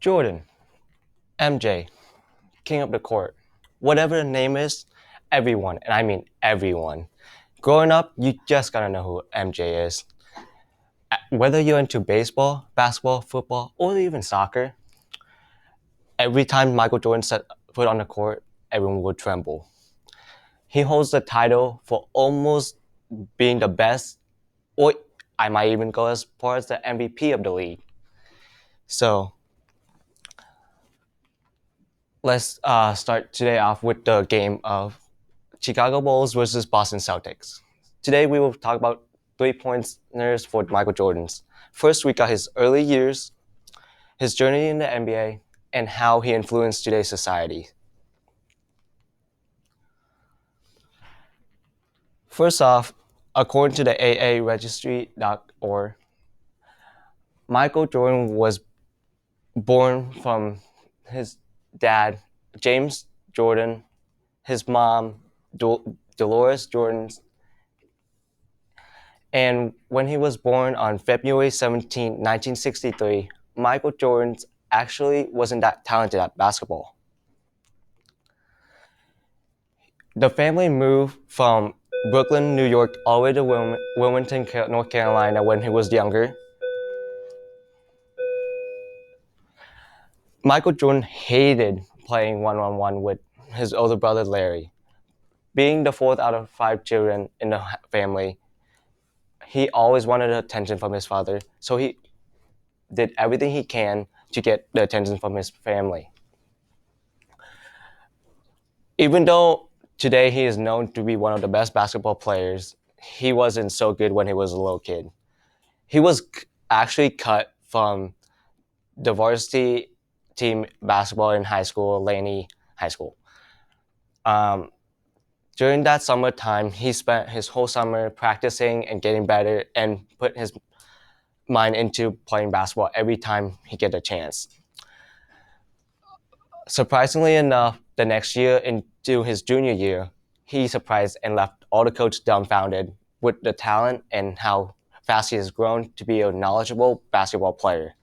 Jordan, MJ, King of the Court, whatever the name is, everyone, and I mean everyone. Growing up, you just gotta know who MJ is. Whether you're into baseball, basketball, football, or even soccer, every time Michael Jordan set foot on the court, everyone would tremble. He holds the title for almost being the best, or I might even go as far as the MVP of the league. So let's start today off with the game of Chicago Bulls versus Boston Celtics. Today we will talk about 3 pointers for Michael Jordan's. First, we got his early years, his journey in the NBA, and how he influenced today's society. First off, according to the aaregistry.org, Michael Jordan was born from his dad, James Jordan, his mom, Dolores Jordan, and when he was born on February 17, 1963, Michael Jordan actually wasn't that talented at basketball. The family moved from Brooklyn, New York, all the way to Wilmington, North Carolina when he was younger. Michael Jordan hated playing one-on-one with his older brother Larry. Being the fourth out of five children in the family, he always wanted attention from his father, so he did everything he can to get the attention from his family. Even though today he is known to be one of the best basketball players, he wasn't so good when he was a little kid. He was actually cut from the varsity team basketball in high school, Laney High School. During that summertime, he spent his whole summer practicing and getting better and put his mind into playing basketball every time he get a chance. Surprisingly enough, the next year into his junior year, he surprised and left all the coaches dumbfounded with the talent and how fast he has grown to be a knowledgeable basketball player.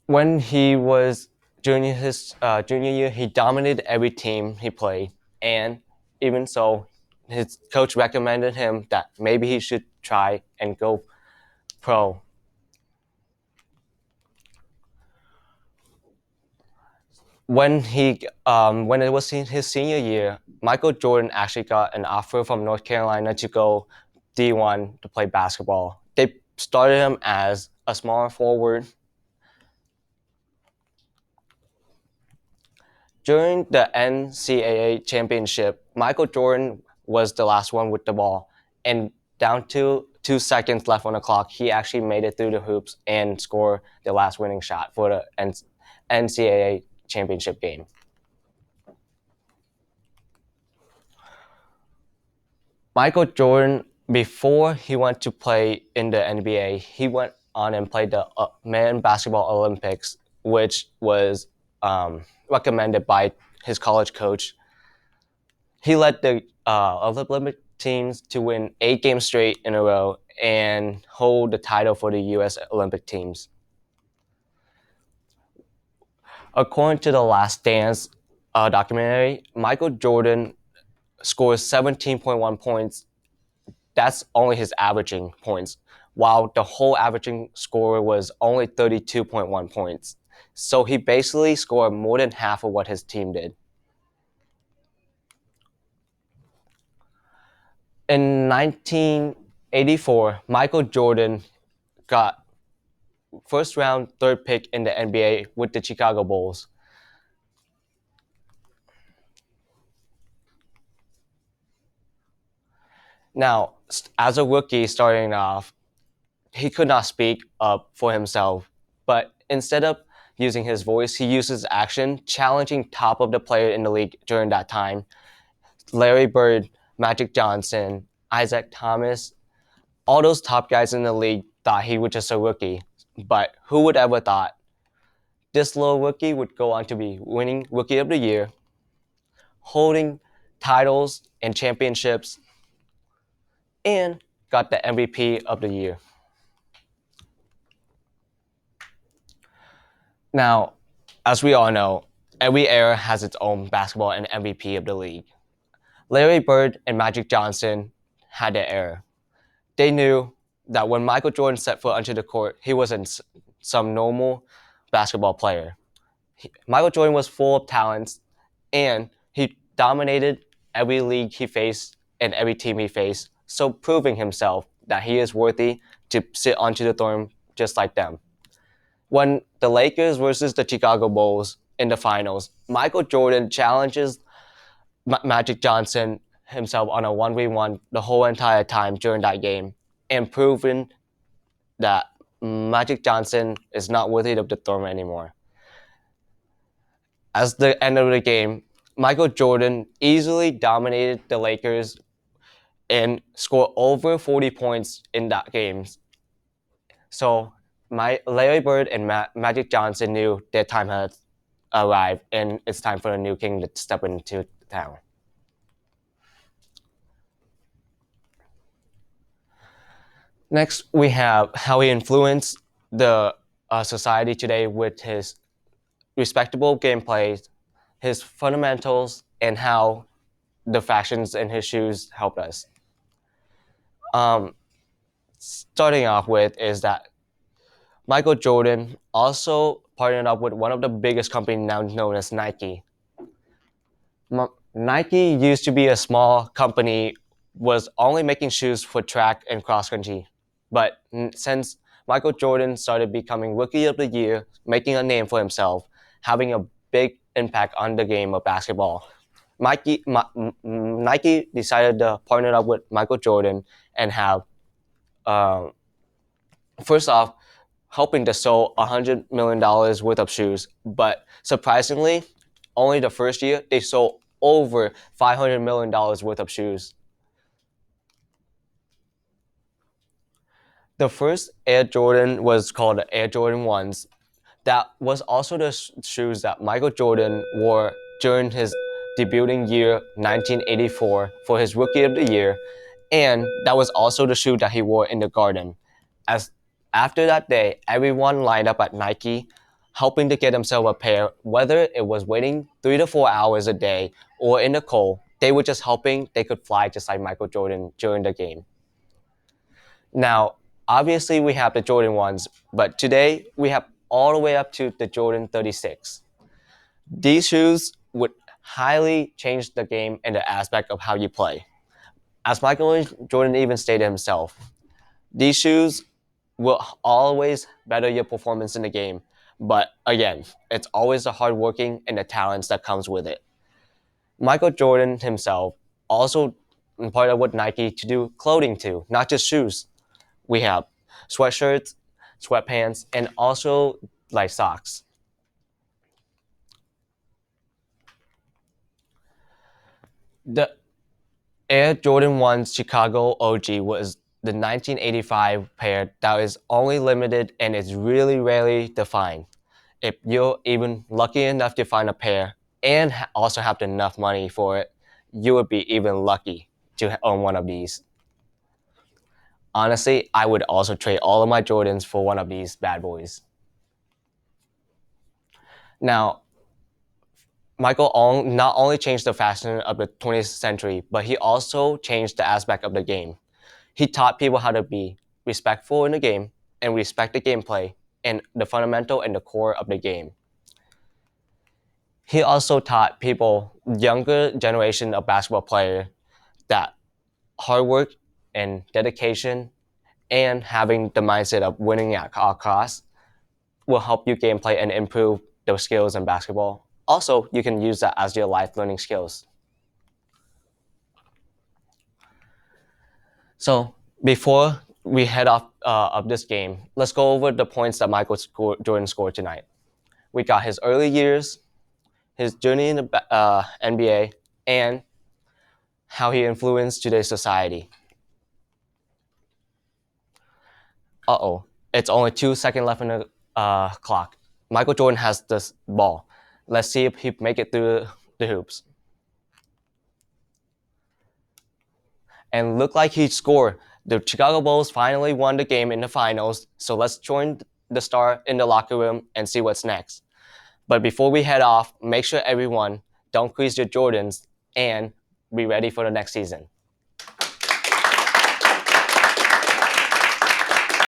When he was during his junior year, he dominated every team he played, and even so, his coach recommended him that maybe he should try and go pro. When it was his senior year, Michael Jordan actually got an offer from North Carolina to go D1 to play basketball. They started him as a smaller forward. During the NCAA championship, Michael Jordan was the last one with the ball, and down to 2 seconds left on the clock, he actually made it through the hoops and scored the last winning shot for the NCAA championship game. Michael Jordan, before he went to play in the NBA, he went on and played the Men Basketball Olympics, which was recommended by his college coach. He led the Olympic teams to win 8 games straight in a row and hold the title for the U.S. Olympic teams. According to the Last Dance documentary, Michael Jordan scores 17.1 points. That's only his averaging points, while the whole averaging score was only 32.1 points. So he basically scored more than half of what his team did. In 1984, Michael Jordan got first round third pick in the NBA with the Chicago Bulls. Now, as a rookie starting off, he could not speak up for himself, but instead of using his voice, he uses action, challenging top of the player in the league during that time. Larry Bird, Magic Johnson, Isaac Thomas, all those top guys in the league thought he was just a rookie. But who would ever thought this little rookie would go on to be winning Rookie of the Year, holding titles and championships, and got the MVP of the year. Now, as we all know, every era has its own basketball and MVP of the league. Larry Bird and Magic Johnson had their era. They knew that when Michael Jordan set foot onto the court, he wasn't some normal basketball player. Michael Jordan was full of talents, and he dominated every league he faced and every team he faced, so proving himself that he is worthy to sit onto the throne just like them. When the Lakers versus the Chicago Bulls in the finals, Michael Jordan challenges Magic Johnson himself on a 1v1 the whole entire time during that game and proven that Magic Johnson is not worthy of the throne anymore. As the end of the game, Michael Jordan easily dominated the Lakers and scored over 40 points in that game. So Larry Bird and Magic Johnson knew their time had arrived and it's time for a new king to step into town. Next, we have how he influenced the society today with his respectable gameplay, his fundamentals, and how the fashions in his shoes helped us. Starting off with is that Michael Jordan also partnered up with one of the biggest companies now known as Nike. Nike used to be a small company, was only making shoes for track and cross country. But since Michael Jordan started becoming Rookie of the Year, making a name for himself, having a big impact on the game of basketball, Nike decided to partner up with Michael Jordan and have, first off, helping to sell $100 million worth of shoes. But surprisingly, only the first year, they sold over $500 million worth of shoes. The first Air Jordan was called the Air Jordan 1s. That was also the shoes that Michael Jordan wore during his debuting year 1984 for his Rookie of the Year, and that was also the shoe that he wore in the Garden. As after that day, everyone lined up at Nike, hoping to get themselves a pair, whether it was waiting 3 to 4 hours a day or in the cold. They were just hoping they could fly just like Michael Jordan during the game. Now, obviously, we have the Jordan 1s, but today we have all the way up to the Jordan 36. These shoes would highly change the game and the aspect of how you play. As Michael Jordan even stated himself, these shoes will always better your performance in the game. But again, it's always the hard working and the talents that comes with it. Michael Jordan himself also partnered with Nike to do clothing too, not just shoes. We have sweatshirts, sweatpants, and also like socks. The Air Jordan 1 Chicago OG was the 1985 pair that is only limited and is really rarely defined. If you're even lucky enough to find a pair and also have enough money for it, you would be even lucky to own one of these. Honestly, I would also trade all of my Jordans for one of these bad boys. Now, Michael not only changed the fashion of the 20th century, but he also changed the aspect of the game. He taught people how to be respectful in the game and respect the gameplay and the fundamental and the core of the game. He also taught people, younger generation of basketball players, that hard work and dedication and having the mindset of winning at all costs will help you gameplay and improve those skills in basketball. Also, you can use that as your life learning skills. So before we head off of this game, let's go over the points that Jordan scored tonight. We got his early years, his journey in the NBA, and how he influenced today's society. It's only 2 seconds left in the clock. Michael Jordan has this ball. Let's see if he make it through the hoops. And look like he scored The Chicago Bulls finally won the game in the finals, so let's join the star in the locker room and see what's next. But before we head off, make sure everyone don't crease your Jordans and be ready for the next season.